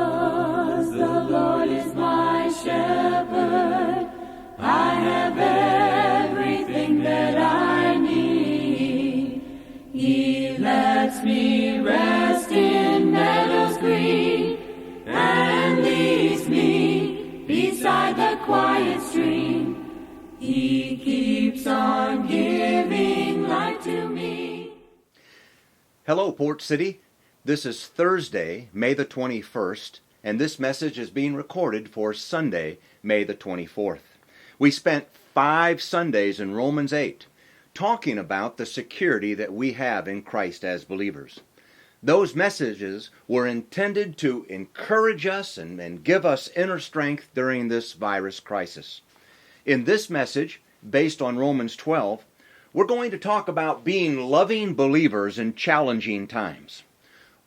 Because the Lord is my shepherd, I have everything that I need. He lets me rest in meadows green and leads me beside the quiet stream. He keeps on giving life to me. Hello, Port City. This is Thursday, May the 21st, and this message is being recorded for Sunday, May the 24th. We spent 5 Sundays in Romans 8 talking about the security that we have in Christ as believers. Those messages were intended to encourage us and give us inner strength during this virus crisis. In this message, based on Romans 12, we're going to talk about being loving believers in challenging times.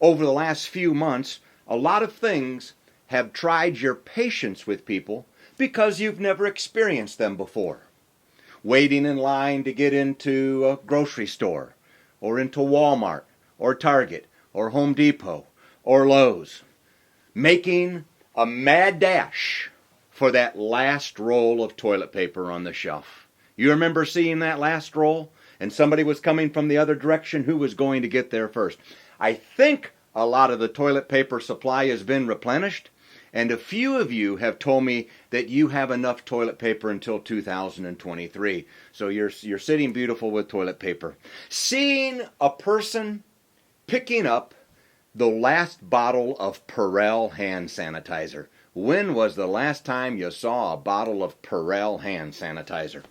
Over the last few months, a lot of things have tried your patience with people because you've never experienced them before. Waiting in line to get into a grocery store, or into Walmart, or Target, or Home Depot, or Lowe's. Making a mad dash for that last roll of toilet paper on the shelf. You remember seeing that last roll? And somebody was coming from the other direction. Who was going to get there first? I think a lot of the toilet paper supply has been replenished, and a few of you have told me that you have enough toilet paper until 2023. So you're sitting beautiful with toilet paper. Seeing a person picking up the last bottle of Perel hand sanitizer. When was the last time you saw a bottle of Perel hand sanitizer?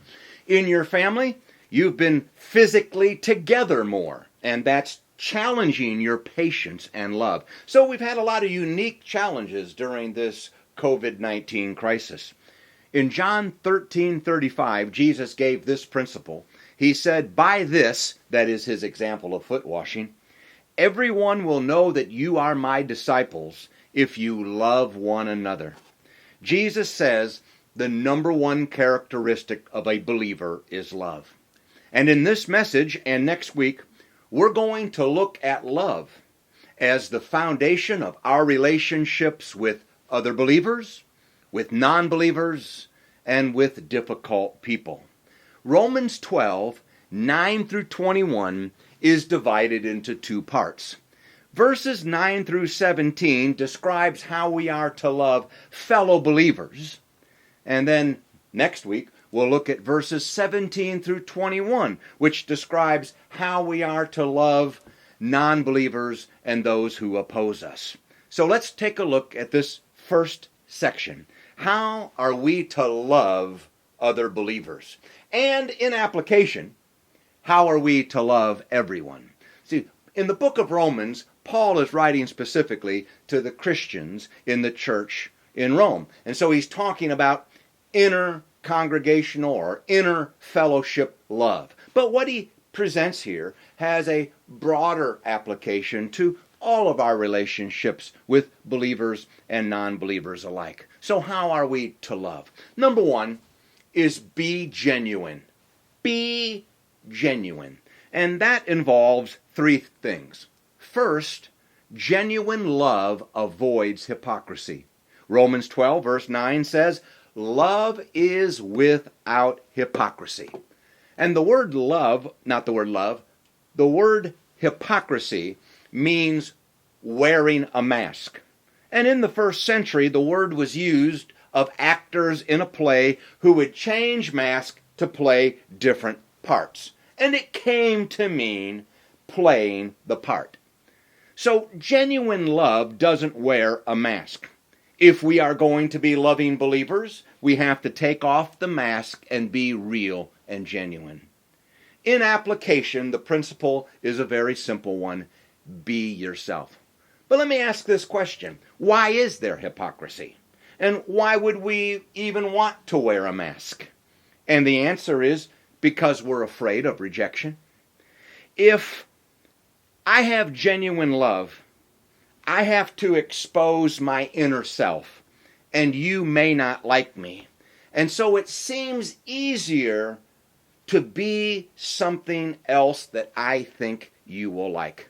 In your family, you've been physically together more, and that's challenging your patience and love. So we've had a lot of unique challenges during this COVID-19 crisis. In John 13:35, Jesus gave this principle. He said, "By this," that is his example of foot washing, "everyone will know that you are my disciples if you love one another." Jesus says the number one characteristic of a believer is love. And in this message and next week, we're going to look at love as the foundation of our relationships with other believers, with non-believers, and with difficult people. Romans 12, 9 through 21 is divided into 2 parts. Verses 9 through 17 describes how we are to love fellow believers. And then next week, we'll look at verses 17 through 21, which describes how we are to love non-believers and those who oppose us. So let's take a look at this first section. How are we to love other believers? And in application, how are we to love everyone? See, in the book of Romans, Paul is writing specifically to the Christians in the church in Rome. And so he's talking about inner congregational or inner fellowship love. But what he presents here has a broader application to all of our relationships with believers and non-believers alike. So how are we to love? Number 1 is be genuine. Be genuine. And that involves 3 things. First, genuine love avoids hypocrisy. Romans 12 verse 9 says, "Love is without hypocrisy." And the word love, not the word love, the word hypocrisy means wearing a mask. And in the first century, the word was used of actors in a play who would change mask to play different parts. And it came to mean playing the part. So genuine love doesn't wear a mask. If we are going to be loving believers, we have to take off the mask and be real and genuine. In application, the principle is a very simple one. Be yourself. But let me ask this question. Why is there hypocrisy? And why would we even want to wear a mask? And the answer is because we're afraid of rejection. If I have genuine love, I have to expose my inner self, and you may not like me. And so it seems easier to be something else that I think you will like.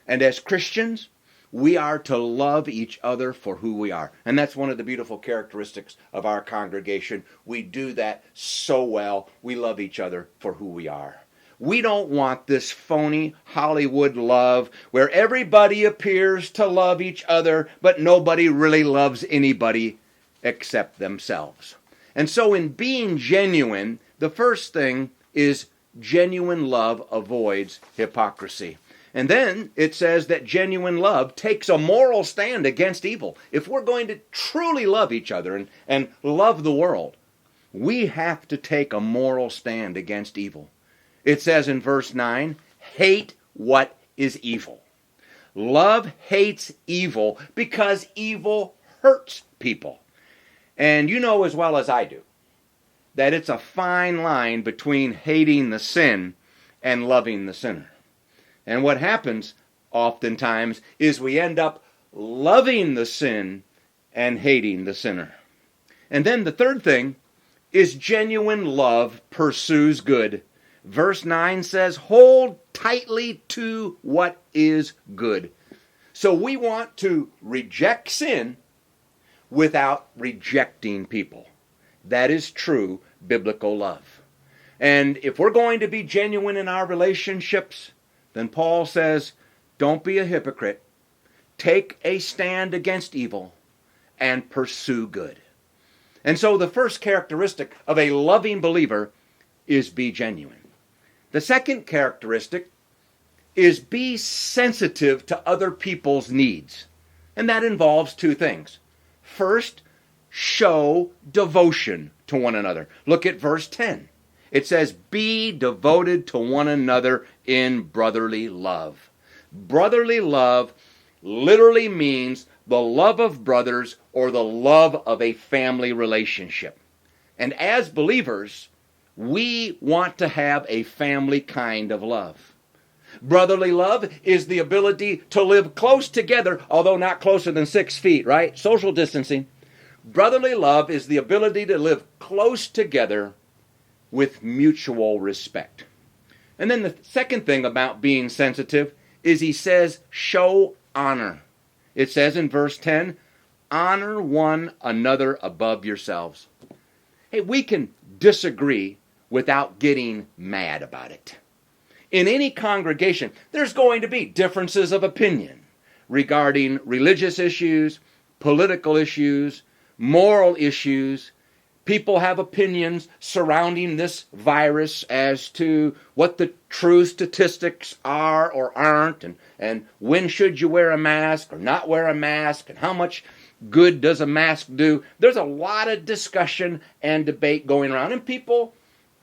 And as Christians, We are to love each other for who we are. And that's one of the beautiful characteristics of our congregation. We do that so well. We love each other for who we are. We don't want this phony Hollywood love where everybody appears to love each other, but nobody really loves anybody except themselves. And so in being genuine, the first thing is genuine love avoids hypocrisy. And then it says that genuine love takes a moral stand against evil. If we're going to truly love each other and love the world, we have to take a moral stand against evil. It says in verse 9, hate what is evil. Love hates evil because evil hurts people. And you know as well as I do that it's a fine line between hating the sin and loving the sinner. And what happens oftentimes is we end up loving the sin and hating the sinner. And then the third thing is genuine love pursues good. Verse 9 says, hold tightly to what is good. So we want to reject sin without rejecting people. That is true biblical love. And if we're going to be genuine in our relationships, then Paul says, don't be a hypocrite. Take a stand against evil and pursue good. And so the first characteristic of a loving believer is be genuine. The second characteristic is be sensitive to other people's needs. And that involves two things. First, show devotion to one another. Look at verse 10. It says, be devoted to one another in brotherly love. Brotherly love literally means the love of brothers or the love of a family relationship. And as believers, we want to have a family kind of love. Brotherly love is the ability to live close together, although not closer than 6 feet, right? Social distancing. Brotherly love is the ability to live close together with mutual respect. And then the second thing about being sensitive is he says, show honor. It says in verse 10, honor one another above yourselves. Hey, we can disagree without getting mad about it. In any congregation, there's going to be differences of opinion regarding religious issues, political issues, moral issues. People have opinions surrounding this virus as to what the true statistics are or aren't, and when should you wear a mask or not wear a mask, and how much good does a mask do. There's a lot of discussion and debate going around, and people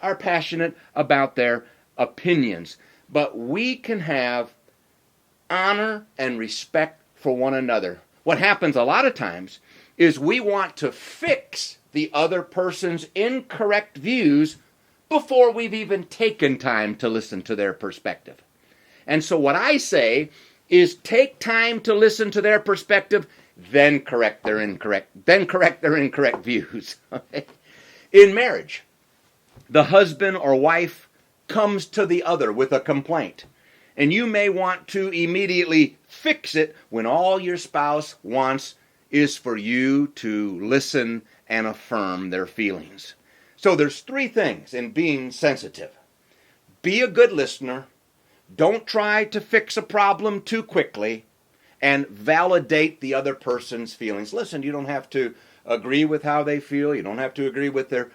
are passionate about their opinions. But we can have honor and respect for one another. What happens a lot of times is we want to fix the other person's incorrect views before we've even taken time to listen to their perspective. And so what I say is take time to listen to their perspective, then correct their incorrect views. In marriage, the husband or wife comes to the other with a complaint, and you may want to immediately fix it when all your spouse wants is for you to listen and affirm their feelings. So there's 3 things in being sensitive. Be a good listener. Don't try to fix a problem too quickly. And validate the other person's feelings. Listen, you don't have to agree with how they feel. You don't have to agree with their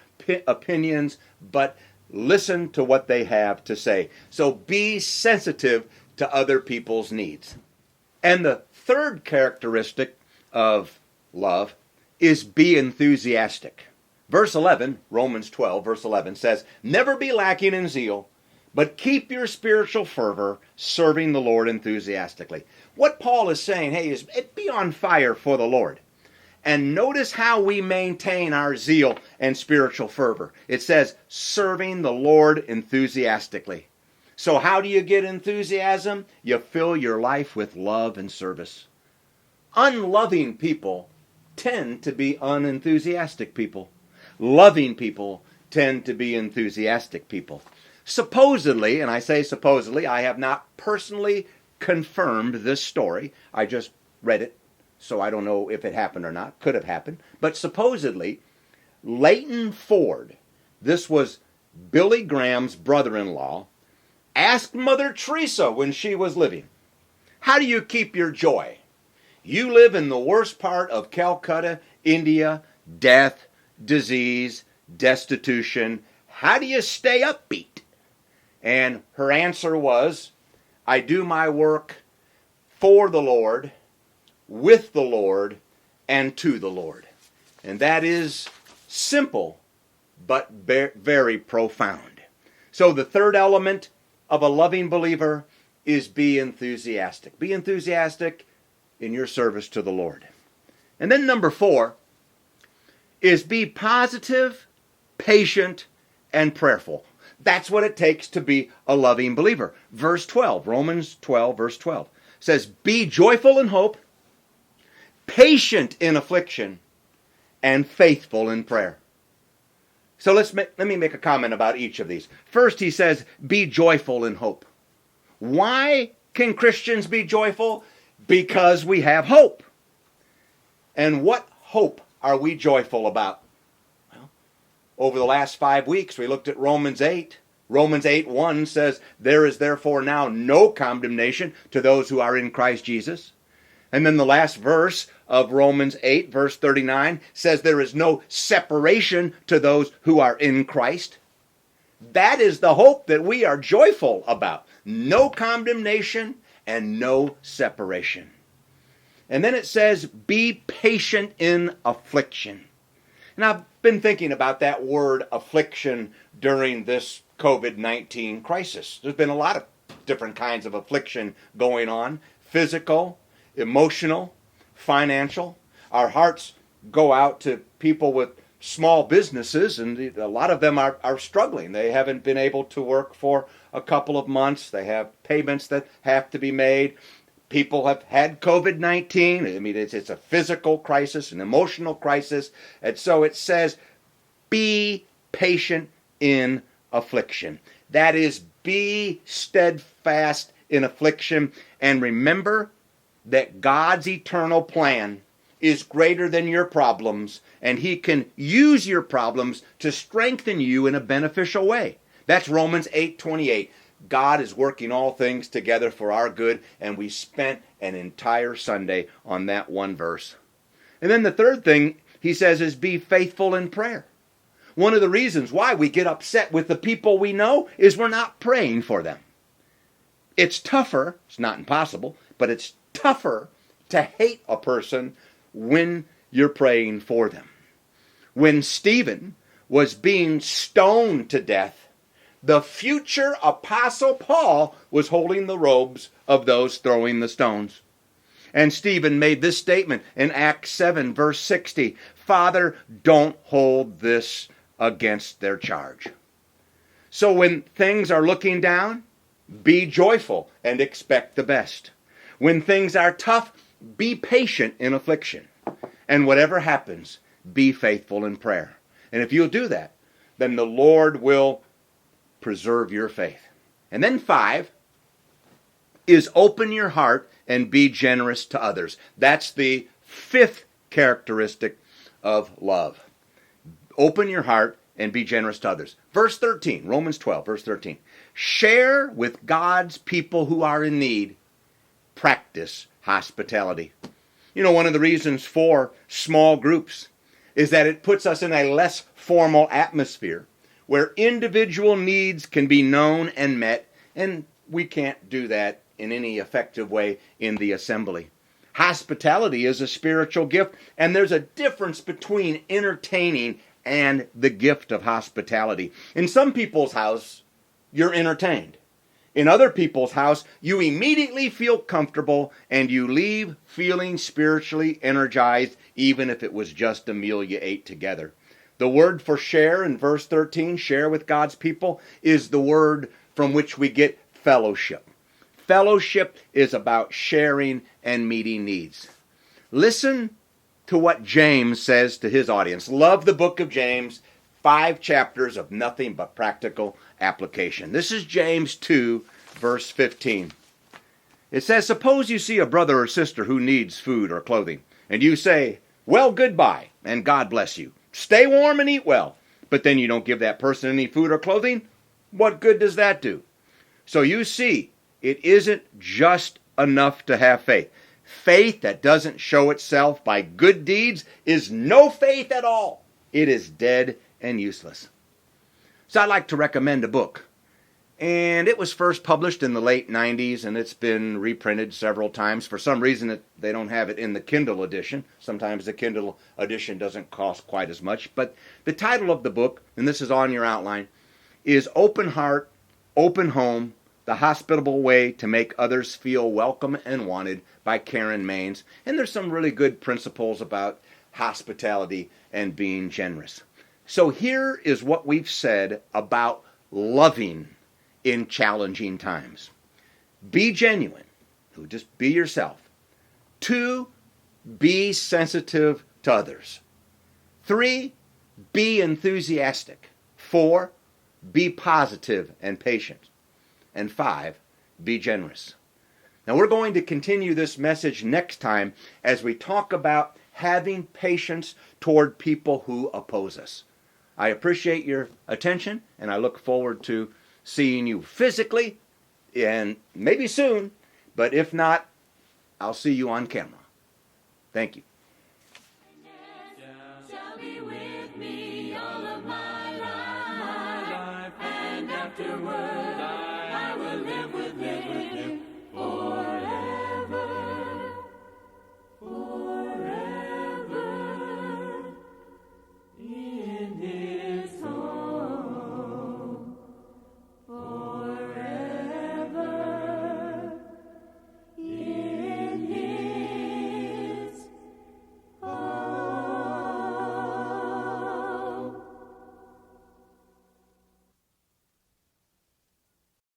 opinions. But listen to what they have to say. So be sensitive to other people's needs. And the third characteristic of love is be enthusiastic. Verse 11, Romans 12, verse 11 says, never be lacking in zeal, but keep your spiritual fervor, serving the Lord enthusiastically. What Paul is saying, hey, is be on fire for the Lord. And notice how we maintain our zeal and spiritual fervor. It says, serving the Lord enthusiastically. So how do you get enthusiasm? You fill your life with love and service. Unloving people tend to be unenthusiastic people. Loving people tend to be enthusiastic people. Supposedly, and I say supposedly, I have not personally confirmed this story. I just read it, so I don't know if it happened or not. Could have happened. But supposedly, Leighton Ford, this was Billy Graham's brother-in-law, asked Mother Teresa when she was living, "How do you keep your joy? You live in the worst part of Calcutta, India, death, disease, destitution. How do you stay upbeat?" And her answer was, "I do my work for the Lord, with the Lord, and to the Lord." And that is simple, but very profound. So the third element of a loving believer is be enthusiastic. Be enthusiastic in your service to the Lord. And then number 4 is be positive, patient, and prayerful. That's what it takes to be a loving believer. Verse 12, Romans 12, verse 12, says, "Be joyful in hope, patient in affliction, and faithful in prayer." So let me make a comment about each of these. First, he says, be joyful in hope. Why can Christians be joyful? Because we have hope. And what hope are we joyful about? Well, over the last 5 weeks, we looked at Romans 8. Romans 8:1 says, "There is therefore now no condemnation to those who are in Christ Jesus." And then the last verse of Romans 8, verse 39, says there is no separation to those who are in Christ. That is the hope that we are joyful about. No condemnation and no separation. And then it says, be patient in affliction. And I've been thinking about that word affliction during this COVID-19 crisis. There's been a lot of different kinds of affliction going on. Physical, emotional, financial. Our hearts go out to people with small businesses, and a lot of them are struggling. They haven't been able to work for a couple of months. They have payments that have to be made. People have had COVID-19. I mean, it's a physical crisis, an emotional crisis. And so it says, be patient in affliction. That is, be steadfast in affliction. And remember that God's eternal plan is greater than your problems, and He can use your problems to strengthen you in a beneficial way. That's Romans 8:28. God is working all things together for our good, and we spent an entire Sunday on that one verse. And then the third thing he says is be faithful in prayer. One of the reasons why we get upset with the people we know is we're not praying for them. It's tougher, it's not impossible, but it's tougher to hate a person when you're praying for them. When Stephen was being stoned to death, the future Apostle Paul was holding the robes of those throwing the stones. And Stephen made this statement in Acts 7, verse 60, "Father, don't hold this against their charge." So when things are looking down, be joyful and expect the best. When things are tough, be patient in affliction. And whatever happens, be faithful in prayer. And if you'll do that, then the Lord will preserve your faith. And then 5 is open your heart and be generous to others. That's the 5th characteristic of love. Open your heart and be generous to others. Verse 13, Romans 12, verse 13. Share with God's people who are in need. Practice hospitality. You know, one of the reasons for small groups is that it puts us in a less formal atmosphere where individual needs can be known and met, and we can't do that in any effective way in the assembly. Hospitality is a spiritual gift, and there's a difference between entertaining and the gift of hospitality. In some people's house, you're entertained. In other people's house, you immediately feel comfortable and you leave feeling spiritually energized, even if it was just a meal you ate together. The word for share in verse 13, share with God's people, is the word from which we get fellowship. Fellowship is about sharing and meeting needs. Listen to what James says to his audience. Love the book of James. 5 chapters of nothing but practical application. This is James 2, verse 15. It says, suppose you see a brother or sister who needs food or clothing, and you say, well, goodbye, and God bless you. Stay warm and eat well. But then you don't give that person any food or clothing. What good does that do? So you see, it isn't just enough to have faith. Faith that doesn't show itself by good deeds is no faith at all. It is dead and useless. So I'd like to recommend a book. And it was first published in the late 90s, and it's been reprinted several times. For some reason, they don't have it in the Kindle edition. Sometimes the Kindle edition doesn't cost quite as much. But the title of the book, and this is on your outline, is Open Heart, Open Home, The Hospitable Way to Make Others Feel Welcome and Wanted by Karen Maines. And there's some really good principles about hospitality and being generous. So here is what we've said about loving in challenging times. Be genuine. Just be yourself. 2, be sensitive to others. 3, be enthusiastic. 4, be positive and patient. And 5, be generous. Now we're going to continue this message next time as we talk about having patience toward people who oppose us. I appreciate your attention, and I look forward to seeing you physically, and maybe soon, but if not, I'll see you on camera. Thank you. Shall be with me all of my life, and afterwards